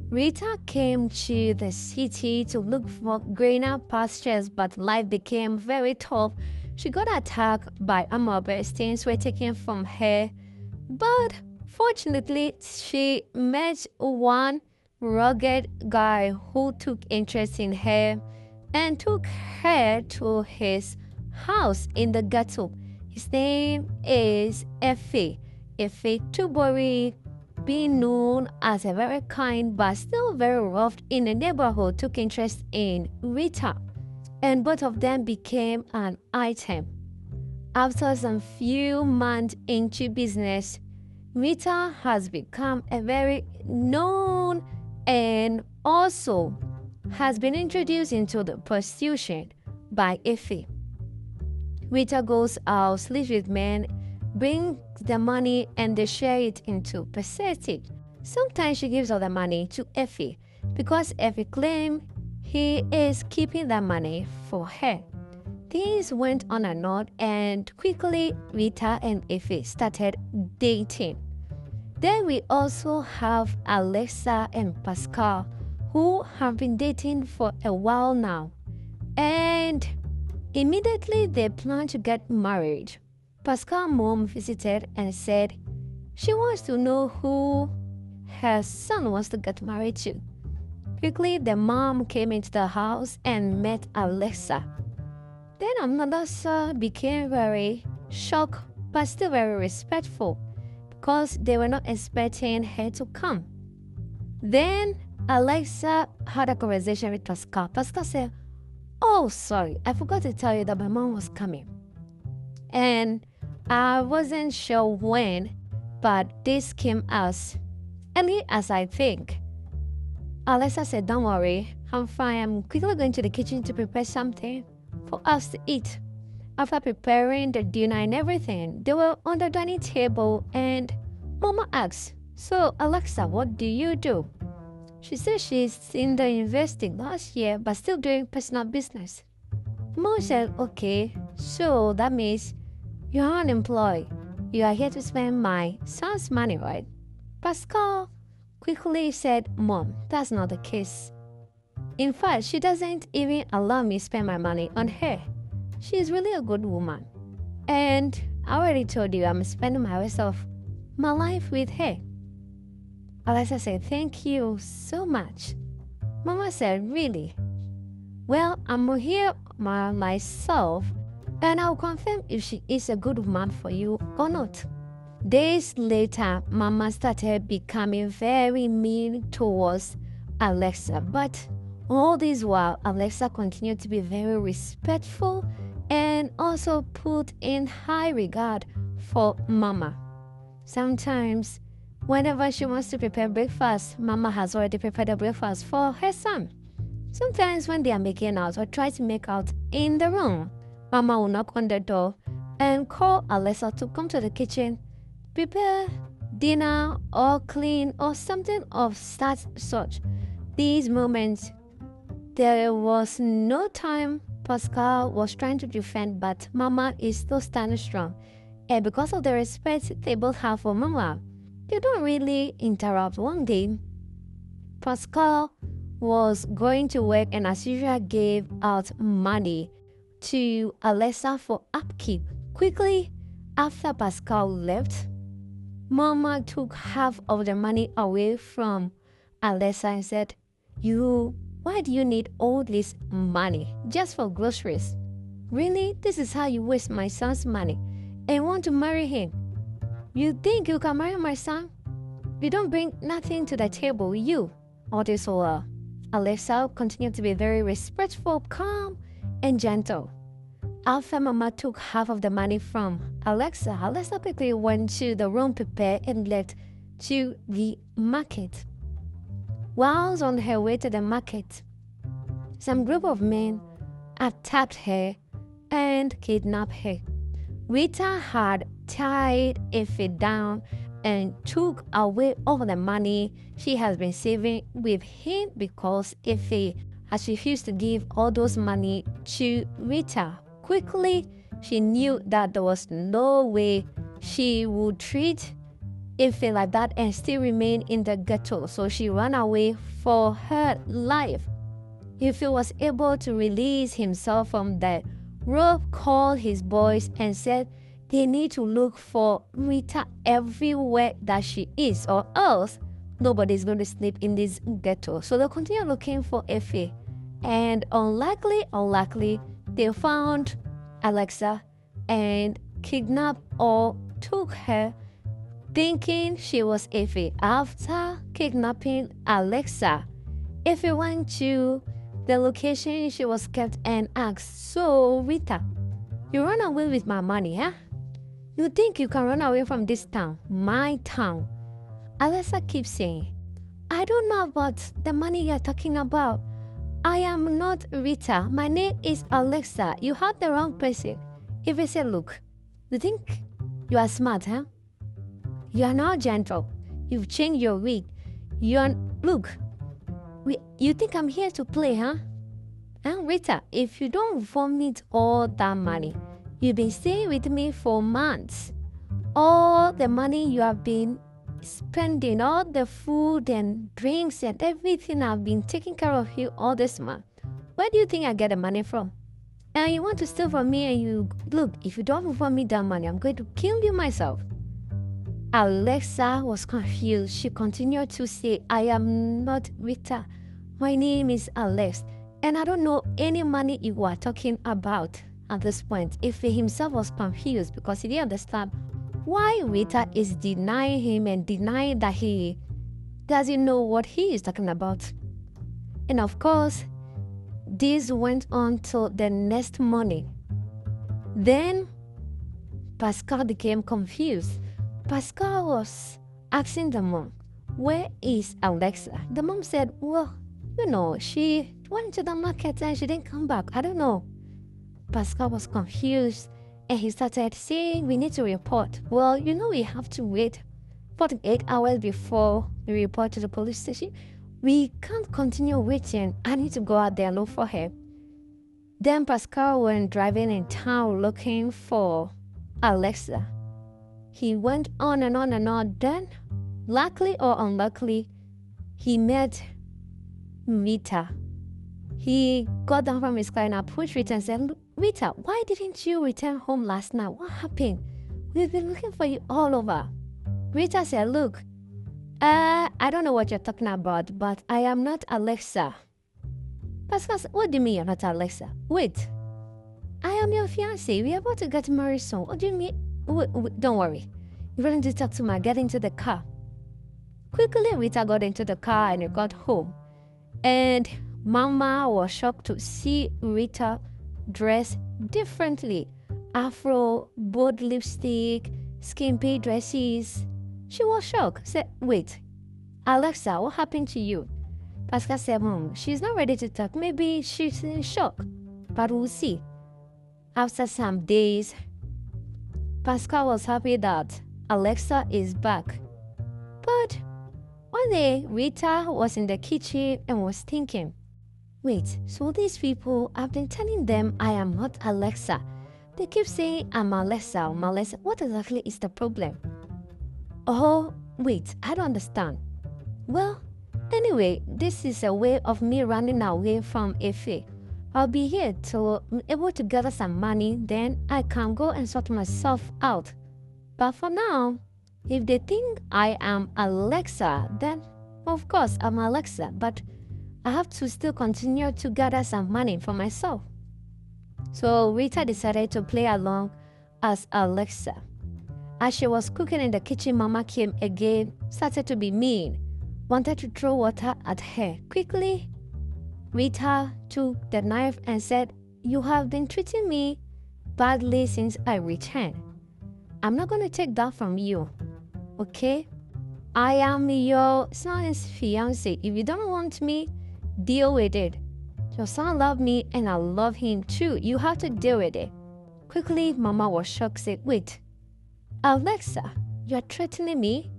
Rita came to the city to look for greener pastures, but life became very tough. She got attacked by mobbers. Things were taken from her, but fortunately, she met one rugged guy who took interest in her and took her to his house in the ghetto. His name is Effie. Effie Tubori, being known as a very kind but still very rough in the neighborhood, took interest in Rita, and both of them became an item. After some few months into business, Rita has become a very known and also has been introduced into the prostitution by Effie. Rita goes out, sleeps with men, brings the money, and they share it into percentage. Sometimes she gives all the money to Effie because Effie claims he is keeping that money for her. Things went on and on, and quickly Rita and Effie started dating. Then we also have Alexa and Pascal, who have been dating for a while now. And immediately they plan to get married. Pascal's mom visited and said she wants to know who her son wants to get married to. Quickly, the mom came into the house and met Alexa. Then another son became very shocked but still very respectful because they were not expecting her to come. Then Alexa had a conversation with Pascal. Pascal said, "Oh, sorry, I forgot to tell you that my mom was coming. And I wasn't sure when, but this came as early as I think." Alexa said, "Don't worry, I'm fine. I'm quickly going to the kitchen to prepare something for us to eat." After preparing the dinner and everything, they were on the dining table and Mama asked, "So, Alexa, what do you do?" She said she's in the university last year but still doing personal business. Mom said, "Okay, so that means you're unemployed. You are here to spend my son's money, right?" Pascal quickly said, "Mom, that's not the case. In fact, she doesn't even allow me spend my money on her. She's really a good woman. And I already told you I'm spending my rest of my life with her." Alexa said, "Thank you so much." Mama said, "Really? Well, I'm here myself and I'll confirm if she is a good woman for you or not." Days later, Mama started becoming very mean towards Alexa, but all this while, Alexa continued to be very respectful and also put in high regard for Mama. Sometimes, whenever she wants to prepare breakfast, Mama has already prepared the breakfast for her son. Sometimes when they are making out or try to make out in the room, Mama will knock on the door and call Alexa to come to the kitchen, prepare dinner or clean or something of such. These moments, there was no time Pascal was trying to defend, but Mama is still standing strong. And because of the respect they both have for Mama, they don't really interrupt. One day, Pascal was going to work and as usual gave out money to Alexa for upkeep. Quickly, after Pascal left, Mama took half of the money away from Alexa and said, Why do you need all this money just for groceries? Really? This is how you waste my son's money and want to marry him? You think you can marry my son? You don't bring nothing to the table, you." All this while, Alexa continued to be very respectful, calm, and gentle. After Mama took half of the money from Alexa, Alexa quickly went to the room prepared and left to the market. Whilst on her way to the market, some group of men attacked her and kidnapped her. Rita had tied Effie down and took away all the money she has been saving with him because Effie has refused to give all those money to Rita. Quickly, she knew that there was no way she would treat Ife like that and still remain in the ghetto. So she ran away for her life. Ife was able to release himself from the rope, called his boys and said they need to look for Rita everywhere that she is, or else nobody's going to sleep in this ghetto. So they continue looking for Ife. And unluckily, they found Alexa and kidnapped or took her, thinking she was Ife. After kidnapping Alexa, Ife went to the location she was kept and asked, "So, Rita, you run away with my money, huh? You think you can run away from this town, my town?" Alexa keeps saying, "I don't know about the money you're talking about. I am not Rita. My name is Alexa. You have the wrong person." Ife said, "Look, you think you are smart, huh? You are now gentle. You've changed your wig. Look, you think I'm here to play, huh? And Rita, if you don't vomit all that money, you've been staying with me for months. All the money you have been spending, all the food and drinks and everything I've been taking care of you all this month. Where do you think I get the money from? And you want to steal from me and look, if you don't vomit that money, I'm going to kill you myself." Alexa was confused. She continued to say, "I am not Rita. My name is Alex, and I don't know any money you are talking about." At this point, Ife himself was confused because he didn't understand why Rita is denying him and denying that he doesn't know what he is talking about. And of course, this went on till the next morning. Then Pascal became confused. Pascal was asking the mom, "Where is Alexa?" The mom said, "Well, she went to the market and she didn't come back. I don't know." Pascal was confused and he started saying, "We need to report." "Well, we have to wait 48 hours before we report to the police station. We can't continue waiting. I need to go out there and look for her." Then Pascal went driving in town looking for Alexa. He went on and on and on. Then, luckily or unluckily, he met Rita. He got down from his car and approached Rita and said, "Rita, why didn't you return home last night? What happened? We've been looking for you all over." Rita said, "Look, I don't know what you're talking about, but I am not Alexa." Pascal said, "What do you mean you're not Alexa? Wait, I am your fiancé. We're about to get married soon. What do you mean? Wait, don't worry. You really need to talk to me. Get into the car." Quickly, Rita got into the car and got home. And Mama was shocked to see Rita dressed differently. Afro, bold lipstick, skimpy dresses. She was shocked. Said, "Wait, Alexa, what happened to you?" Pascal said, "She's not ready to talk. Maybe she's in shock. But we'll see." After some days, Pascal was happy that Alexa is back. But one day, Rita was in the kitchen and was thinking, "Wait, so these people, I've been telling them I am not Alexa. They keep saying I'm Alexa, I'm Alexa. What exactly is the problem? Oh, wait, I don't understand. Well, anyway, this is a way of me running away from Ife. I'll be here till I'm able to gather some money, then I can go and sort myself out. But for now, if they think I am Alexa, then of course I'm Alexa, but I have to still continue to gather some money for myself." So Rita decided to play along as Alexa. As she was cooking in the kitchen, Mama came again, started to be mean, wanted to throw water at her. Quickly, Rita took the knife and said, "You have been treating me badly since I returned. I'm not going to take that from you, okay? I am your son's fiancé. If you don't want me, deal with it. Your son loves me and I love him too. You have to deal with it." Quickly, Mama was shocked, said, "Wait, Alexa, you're threatening me?"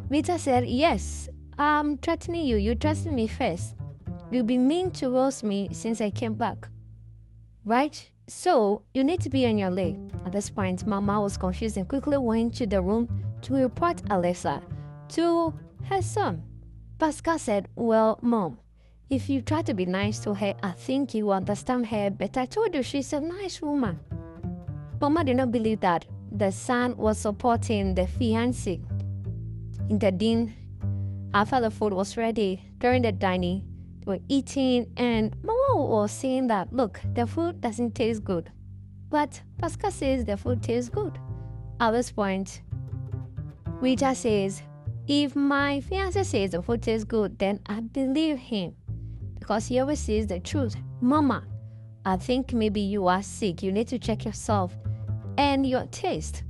Rita said, "Yes, I'm threatening you. You trusted me first. You've been mean to roast me since I came back, right? So you need to be on your way." At this point, Mama was confused and quickly went to the room to report Alexa to her son. Pascal said, "Well, Mom, if you try to be nice to her, I think you understand her better. I told you she's a nice woman." Mama did not believe that the son was supporting the fiancé. In the din, after the food was ready, during the dining, they were eating, and Mama was saying that, "Look, the food doesn't taste good." But Pascal says the food tastes good. At this point, Rita says, "If my fiancé says the food tastes good, then I believe him, because he always says the truth. Mama, I think maybe you are sick. You need to check yourself and your taste."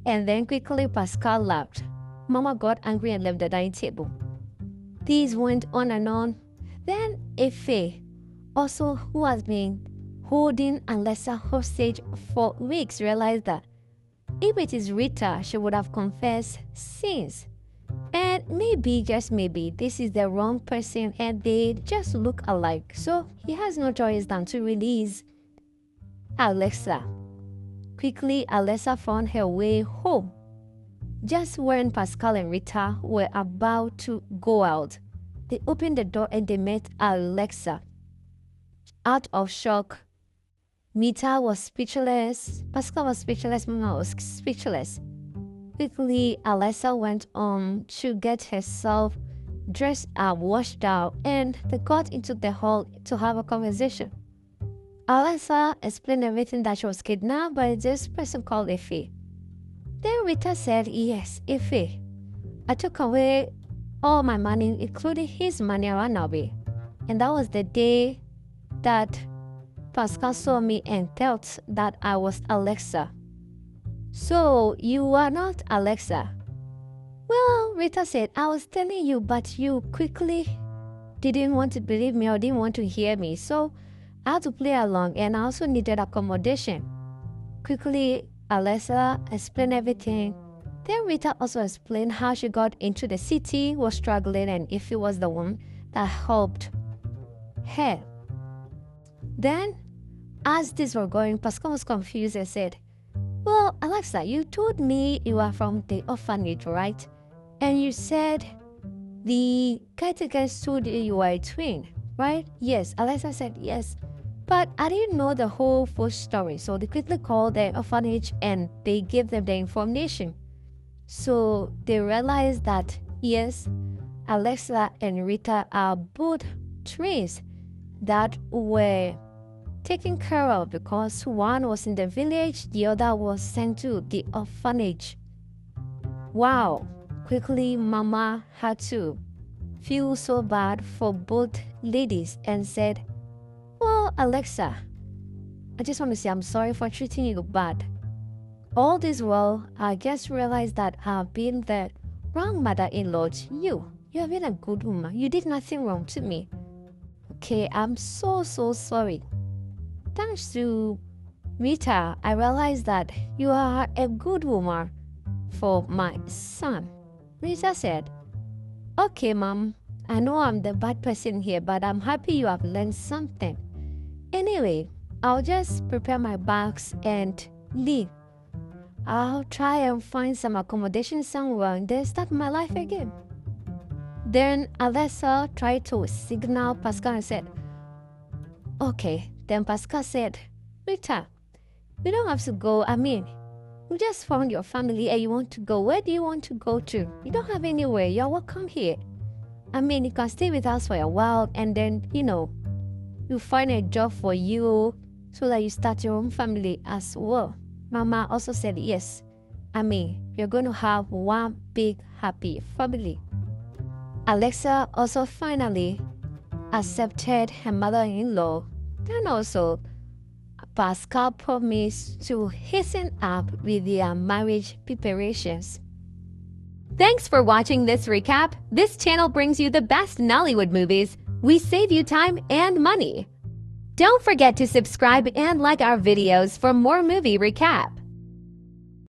And then quickly Pascal laughed. Mama got angry and left the dining table. These went on and on. Then Efe, also who has been holding Alexa hostage for weeks, realized that if it is Rita, she would have confessed sins. And maybe, just maybe, this is the wrong person and they just look alike. So he has no choice than to release Alexa. Quickly, Alexa found her way home. Just when Pascal and Rita were about to go out, they opened the door and they met Alexa. Out of shock, Rita was speechless, Pascal was speechless, Mama was speechless. Quickly, Alexa went on to get herself dressed up, washed out, and they got into the hall to have a conversation. Alexa explained everything, that she was kidnapped by this person called Efe. Then Rita said, "Yes, Efe. I took away all my money, including his money, and ran away. And that was the day that Pascal saw me and thought that I was Alexa." "So you are not Alexa?" "Well," Rita said, "I was telling you, but you quickly didn't want to believe me or didn't want to hear me. So I had to play along, and I also needed accommodation." Quickly, Alexa explained everything. Then Rita also explained how she got into the city, was struggling, and if it was the one that helped her. Then, as this were going, Pascal was confused and said, "Well, Alexa, you told me you are from the orphanage, right? And you said the caretaker told you were a twin, right?" "Yes." Alexa said, "Yes. But I didn't know the whole full story." So they quickly called the orphanage and they gave them the information. So they realized that, yes, Alexa and Rita are both twins that were taken care of, because one was in the village, the other was sent to the orphanage. Wow. Quickly, Mama had to feel so bad for both ladies and said, "Well, Alexa, I just want to say I'm sorry for treating you bad. All this while, I just realized that I've been the wrong mother-in-law to you. You have been a good woman. You did nothing wrong to me. Okay, I'm so sorry. Thanks to Rita, I realized that you are a good woman for my son." Rita said, "Okay, Mom, I know I'm the bad person here, but I'm happy you have learned something. Anyway, I'll just prepare my bags and leave. I'll try and find some accommodation somewhere and then start my life again." Then Alexa tried to signal Pascal and said, "Okay." Then Pascal said, "Rita, you don't have to go. I mean, you just found your family and you want to go. Where do you want to go to? You don't have anywhere. You're welcome here. I mean, you can stay with us for a while and then, you find a job for you so that you start your own family as well." Mama also said, "Yes. I mean, you're going to have one big happy family." Alexa also finally accepted her mother-in-law. Then also, Pascal promised to hasten up with their marriage preparations. Thanks for watching this recap. This channel brings you the best Nollywood movies. We save you time and money. Don't forget to subscribe and like our videos for more movie recap.